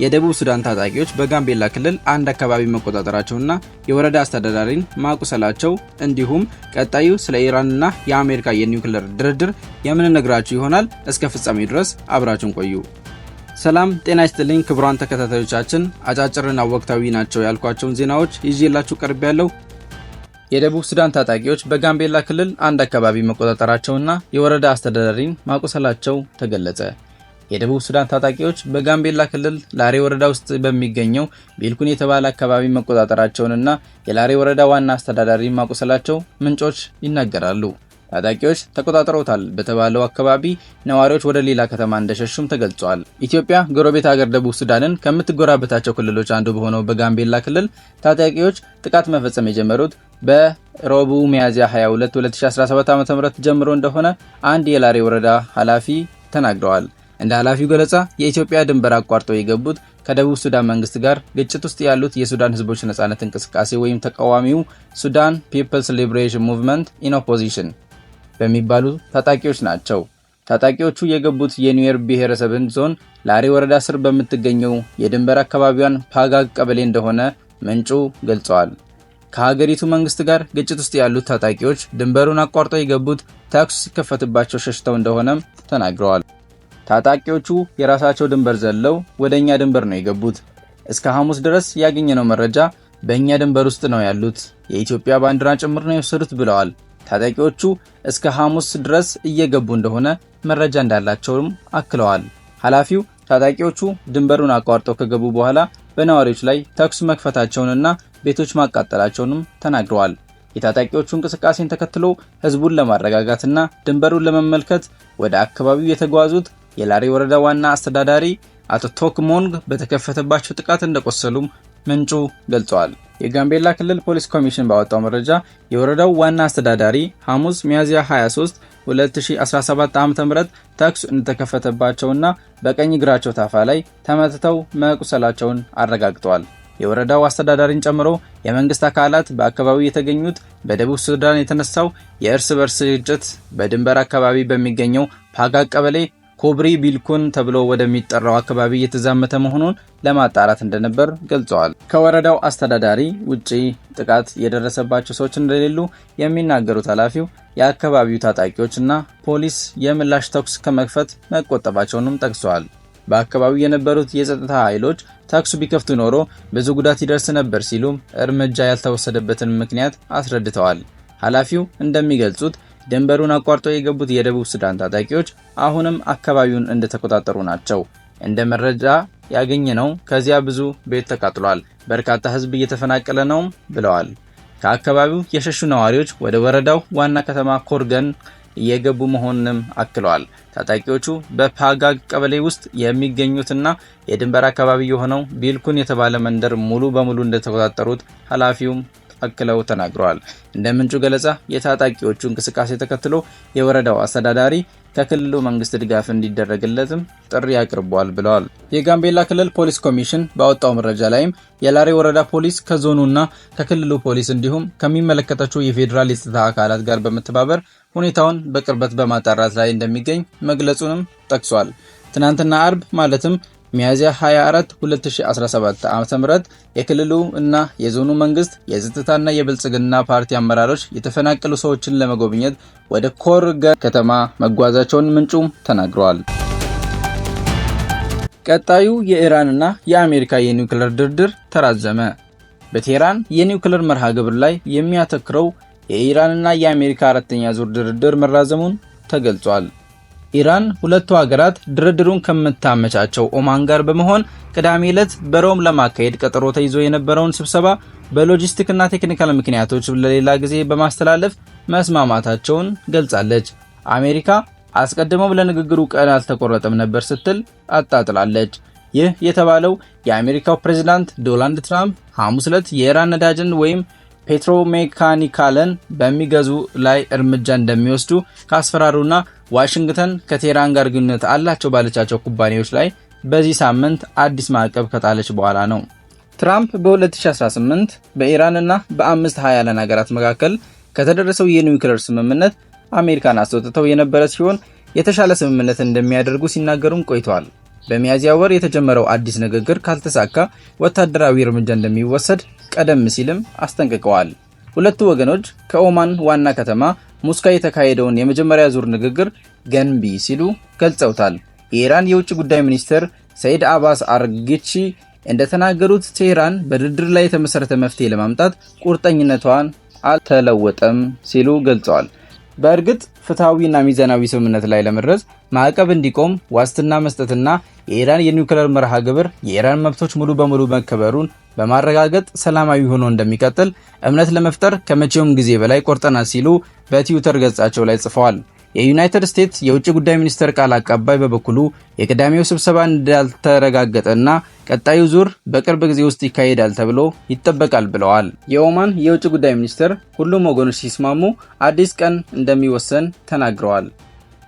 የደቡብ ሱዳን ታጣቂዎች በጋምቤላ ክልል አንድ አካባቢ መቆጣጠራቸውና የወረዳ አስተዳዳሪን ማቁሰላቸው እንዲሁም ቀጣዩ ስለ ኢራንና የአሜሪካ የኒውክሌር ድርድር የምንነግራችሁ ይሆናል። እስከ ፍጻሜው ድረስ አብራችሁን ቆዩ። ሰላም ጤና ይስጥልኝ ክቡራን ተከታታዮቻችን፣ አጫጭርና ወቅታዊ ናቸው ያልኳቸውን ዜናዎች ይዤላችሁ ቀርቤያለሁ። የደቡብ ሱዳን ታጣቂዎች በጋምቤላ ክልል አንድ አካባቢ መቆጣጠራቸውና የወረዳ አስተዳዳሪን ማቁሰላቸው ተገለጸ። የደቡብ ሱዳን ታጣቂዎች በጋምቤላ ክልል ላሬ ወረዳ ውስጥ በሚገኘው ቢልኩን የተባለ አካባቢ መቆጣጠራቸውንና የላሬ ወረዳ ዋና አስተዳዳሪን ማቁሰላቸው ምንጮች ይናገራሉ። ታጣቂዎች ተቆጣጥረውታል በተባለው አካባቢ ነዋሪዎች ወደ ሌላ ከተማ እንደሸሹም ተገልጿል። ኢትዮጵያ ጎረቤት ሀገር ደቡብ ሱዳንን ከምትጎራበታቸው ክልሎች አንዱ በሆነው በጋምቤላ ክልል ታጣቂዎች ጥቃት መፈጸም የጀመሩት በረቡዕ ሚያዝያ 22 2017 ዓ.ም ጀምሮ እንደሆነ አንድ የላሬ ወረዳ ኃላፊ ተናግረዋል። እንደ ኃላፊው ገለጻ የኢትዮጵያ ድንበር አቋርጠው የገቡት ከደቡብ ሱዳን መንግስት ጋር ግጭት ውስጥ ያሉት የሱዳን ህዝቦች ነጻነት እንቅስቃሴ ወይም ተቃዋሚው ሱዳን ፒፕልስ ሊበሬሽን ሙቭመንት ኢን ኦፖዚሽን በሚባሉ ታጣቂዎች ናቸው። ታጣቂዎቹ የገቡት የኒዌር ብሔረሰብን ዞን ላሬ ወረዳ ስር በምትገኘው የድንበር አካባቢዋን ፓጋግ ቀበሌ እንደሆነ ምንጩ ገልጸዋል። ከሀገሪቱ መንግስት ጋር ግጭት ውስጥ ያሉት ታጣቂዎች ድንበሩን አቋርጠው የገቡት ተኩስ ሲከፈትባቸው ሸሽተው እንደሆነም ተናግረዋል። ታጣቂዎቹ የራሳቸው ድንበር ዘለው ወደኛ ድንበር ነው የገቡት። እስከ ሐሙስ ድረስ ያገኘነው መረጃ በእኛ ድንበር ውስጥ ነው ያሉት፣ የኢትዮጵያ ባንዲራ ጭምር ነው የወሰዱት ብለዋል። ታጣቂዎቹ እስከ ሐሙስ ድረስ እየገቡ እንደሆነ መረጃ እንዳላቸውም አክለዋል። ኃላፊው ታጣቂዎቹ ድንበሩን አቋርጠው ከገቡ በኋላ በነዋሪዎች ላይ ተኩስ መክፈታቸውንና ቤቶች ማቃጠላቸውንም ተናግረዋል። የታጣቂዎቹ እንቅስቃሴን ተከትሎ ህዝቡን ለማረጋጋትና ድንበሩን ለመመልከት ወደ አካባቢው የተጓዙት የላሬ ወረዳ ዋና አስተዳዳሪ አቶ ቶክ ሞንግ በተከፈተባቸው ጥቃት እንደቆሰሉም ምንጩ ገልጸዋል። የጋምቤላ ክልል ፖሊስ ኮሚሽን ባወጣው መረጃ የወረዳው ዋና አስተዳዳሪ ሐሙስ ሚያዝያ 23 2017 ዓ.ም ተኩስ እንደተከፈተባቸውና በቀኝ እግራቸው ታፋ ላይ ተመትተው መቁሰላቸውን አረጋግጠዋል። የወረዳው አስተዳዳሪን ጨምሮ የመንግስት አካላት በአካባቢው የተገኙት በደቡብ ሱዳን የተነሳው የእርስ በርስ ግጭት በድንበር አካባቢ በሚገኘው ፓጋግ ቀበሌ ኮብሪ ቢልኩን ተብሎ ወደሚጠራው አካባቢ የተዛመተ መሆኑን ለማጣራት እንደነበር ገልጸዋል። ከወረዳው አስተዳዳሪ ውጪ ጥቃት የደረሰባቸው ሰዎች እንደሌሉ የሚናገሩት ኃላፊው የአካባቢው ታጣቂዎችና ፖሊስ የምላሽ ተኩስ ከመክፈት መቆጠባቸውንም ጠቅሰዋል። በአካባቢው የነበሩት የጸጥታ ኃይሎች ተኩስ ቢከፍቱ ኖሮ ብዙ ጉዳት ይደርስ ነበር ሲሉም እርምጃ ያልተወሰደበትን ምክንያት አስረድተዋል። ኃላፊው እንደሚገልጹት ድንበሩን አቋርጠው የገቡት የደቡብ ሱዳን ታጣቂዎች አሁንም አካባቢውን እንደተቆጣጠሩ ናቸው። እንደ መረጃ ያገኘነው ከዚያ ብዙ ቤት ተቃጥሏል፣ በርካታ ህዝብ እየተፈናቀለ ነው ብለዋል። ከአካባቢው የሸሹ ነዋሪዎች ወደ ወረዳው ዋና ከተማ ኮርገን እየገቡ መሆኑንም አክለዋል። ታጣቂዎቹ በፓጋግ ቀበሌ ውስጥ የሚገኙትና የድንበር አካባቢ የሆነው ቢልኩን የተባለ መንደር ሙሉ በሙሉ እንደተቆጣጠሩት ኃላፊውም አክለው ተናግረዋል። እንደ ምንጩ ገለጻ የታጣቂዎቹ እንቅስቃሴ ተከትሎ የወረዳው አስተዳዳሪ ከክልሉ መንግስት ድጋፍ እንዲደረግለትም ጥሪ አቅርበዋል ብለዋል። የጋምቤላ ክልል ፖሊስ ኮሚሽን ባወጣው መረጃ ላይም የላሬ ወረዳ ፖሊስ ከዞኑና ከክልሉ ፖሊስ እንዲሁም ከሚመለከታቸው የፌዴራል የጸጥታ አካላት ጋር በመተባበር ሁኔታውን በቅርበት በማጣራት ላይ እንደሚገኝ መግለጹንም ጠቅሷል። ትናንትና አርብ ማለትም ሚያዝያ 24 2017 ዓ.ም የክልሉ እና የዞኑ መንግስት የጸጥታና የብልጽግና ፓርቲ አመራሮች የተፈናቀሉ ሰዎችን ለመጎብኘት ወደ ኮርገን ከተማ መጓዛቸውን ምንጩ ተናግረዋል። ቀጣዩ የኢራንና የአሜሪካ የኒውክሌር ድርድር ተራዘመ። በቴህራን የኒውክሌር መርሃ ግብር ላይ የሚያተክረው የኢራንና የአሜሪካ አራተኛ ዙር ድርድር መራዘሙን ተገልጿል። ኢራን ሁለቱ ሀገራት ድርድሩን ከምታመቻቸው ኦማን ጋር በመሆን ቅዳሜ ዕለት በሮም ለማካሄድ ቀጠሮ ተይዞ የነበረውን ስብሰባ በሎጂስቲክና ቴክኒካል ምክንያቶች ለሌላ ጊዜ በማስተላለፍ መስማማታቸውን ገልጻለች። አሜሪካ አስቀድመው ለንግግሩ ቀን አልተቆረጠም ነበር ስትል አጣጥላለች። ይህ የተባለው የአሜሪካው ፕሬዝዳንት ዶናልድ ትራምፕ ሐሙስ ዕለት የኢራን ነዳጅን ወይም ፔትሮሜካኒካልን በሚገዙ ላይ እርምጃ እንደሚወስዱ ካስፈራሩና ዋሽንግተን ከቴህራን ጋር ግንኙነት አላቸው ባለቻቸው ኩባንያዎች ላይ በዚህ ሳምንት አዲስ ማዕቀብ ከጣለች በኋላ ነው። ትራምፕ በ2018 በኢራንና በአምስት ሀያላን ሀገራት መካከል ከተደረሰው የኒውክሌር ስምምነት አሜሪካን አስወጥተው የነበረ ሲሆን የተሻለ ስምምነት እንደሚያደርጉ ሲናገሩም ቆይተዋል። በሚያዝያ ወር የተጀመረው አዲስ ንግግር ካልተሳካ ወታደራዊ እርምጃ እንደሚወሰድ ቀደም ሲልም አስጠንቅቀዋል። ሁለቱ ወገኖች ከኦማን ዋና ከተማ ሙስካ የተካሄደውን የመጀመሪያ ዙር ንግግር ገንቢ ሲሉ ገልጸውታል። የኢራን የውጭ ጉዳይ ሚኒስትር ሰይድ አባስ አርጊቺ እንደተናገሩት ቴህራን በድርድር ላይ የተመሰረተ መፍትሄ ለማምጣት ቁርጠኝነቷን አልተለወጠም ሲሉ ገልጸዋል። በእርግጥ ፍትሃዊና ሚዛናዊ ስምምነት ላይ ለመድረስ ማዕቀብ እንዲቆም ዋስትና መስጠትና የኢራን የኒውክሌር መርሃ ግብር የኢራን መብቶች ሙሉ በሙሉ መከበሩን በማረጋገጥ ሰላማዊ ሆኖ እንደሚቀጥል እምነት ለመፍጠር ከመቼውም ጊዜ በላይ ቆርጠናል ሲሉ በትዊተር ገጻቸው ላይ ጽፈዋል። የዩናይትድ ስቴትስ የውጭ ጉዳይ ሚኒስቴር ቃል አቀባይ በበኩሉ የቅዳሜው ስብሰባ እንዳልተረጋገጠና ቀጣዩ ዙር በቅርብ ጊዜ ውስጥ ይካሄዳል ተብሎ ይጠበቃል ብለዋል። የኦማን የውጭ ጉዳይ ሚኒስቴር ሁሉም ወገኖች ሲስማሙ አዲስ ቀን እንደሚወሰን ተናግረዋል።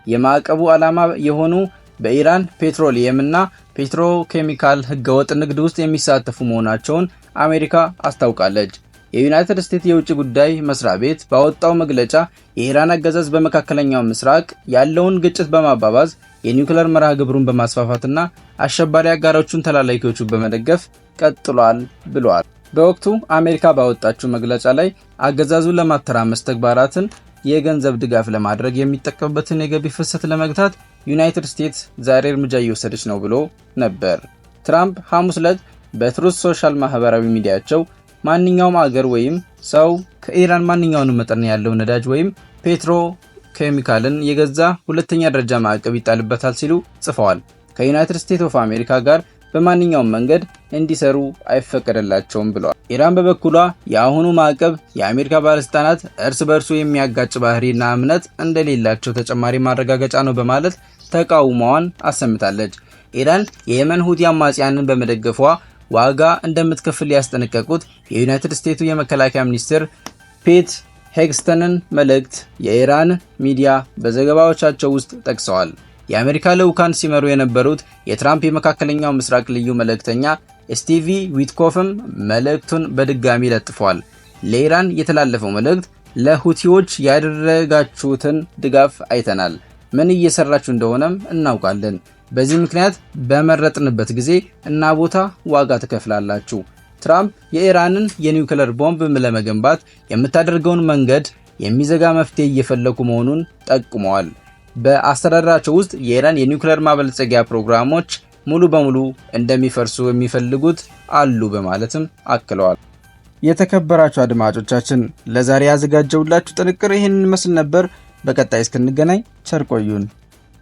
የማዕቀቡ ዓላማ የሆኑ በኢራን ፔትሮሊየምና ፔትሮኬሚካል ህገወጥ ንግድ ውስጥ የሚሳተፉ መሆናቸውን አሜሪካ አስታውቃለች። የዩናይትድ ስቴትስ የውጭ ጉዳይ መስሪያ ቤት ባወጣው መግለጫ የኢራን አገዛዝ በመካከለኛው ምስራቅ ያለውን ግጭት በማባባዝ የኒውክሌር መርሃ ግብሩን በማስፋፋትና አሸባሪ አጋሮቹን ተላላኪዎቹን በመደገፍ ቀጥሏል ብሏል። በወቅቱ አሜሪካ ባወጣችው መግለጫ ላይ አገዛዙ ለማተራመስ ተግባራትን የገንዘብ ድጋፍ ለማድረግ የሚጠቀምበትን የገቢ ፍሰት ለመግታት ዩናይትድ ስቴትስ ዛሬ እርምጃ እየወሰደች ነው ብሎ ነበር። ትራምፕ ሐሙስ ዕለት በትሩዝ ሶሻል ማህበራዊ ሚዲያቸው ማንኛውም አገር ወይም ሰው ከኢራን ማንኛውንም መጠን ያለው ነዳጅ ወይም ፔትሮ ኬሚካልን የገዛ ሁለተኛ ደረጃ ማዕቀብ ይጣልበታል ሲሉ ጽፈዋል። ከዩናይትድ ስቴትስ ኦፍ አሜሪካ ጋር በማንኛውም መንገድ እንዲሰሩ አይፈቀደላቸውም ብለዋል። ኢራን በበኩሏ የአሁኑ ማዕቀብ የአሜሪካ ባለስልጣናት እርስ በርሱ የሚያጋጭ ባህሪና እምነት እንደሌላቸው ተጨማሪ ማረጋገጫ ነው በማለት ተቃውሞዋን አሰምታለች። ኢራን የየመን ሁቲ አማጽያንን በመደገፏ ዋጋ እንደምትከፍል ያስጠነቀቁት የዩናይትድ ስቴትስ የመከላከያ ሚኒስትር ፔት ሄግስተንን መልእክት የኢራን ሚዲያ በዘገባዎቻቸው ውስጥ ጠቅሰዋል። የአሜሪካ ልዑካን ሲመሩ የነበሩት የትራምፕ የመካከለኛው ምስራቅ ልዩ መልእክተኛ ስቲቪ ዊትኮፍም መልእክቱን በድጋሚ ለጥፈዋል። ለኢራን የተላለፈው መልእክት ለሁቲዎች ያደረጋችሁትን ድጋፍ አይተናል፣ ምን እየሰራችሁ እንደሆነም እናውቃለን። በዚህ ምክንያት በመረጥንበት ጊዜ እና ቦታ ዋጋ ትከፍላላችሁ። ትራምፕ የኢራንን የኒውክሌር ቦምብ ለመገንባት የምታደርገውን መንገድ የሚዘጋ መፍትሄ እየፈለጉ መሆኑን ጠቁመዋል። በአስተዳደራቸው ውስጥ የኢራን የኒውክሌር ማበልጸጊያ ፕሮግራሞች ሙሉ በሙሉ እንደሚፈርሱ የሚፈልጉት አሉ በማለትም አክለዋል። የተከበራችሁ አድማጮቻችን ለዛሬ ያዘጋጀውላችሁ ጥንቅር ይህንን መስል ነበር። በቀጣይ እስክንገናኝ ቸር ቆዩን።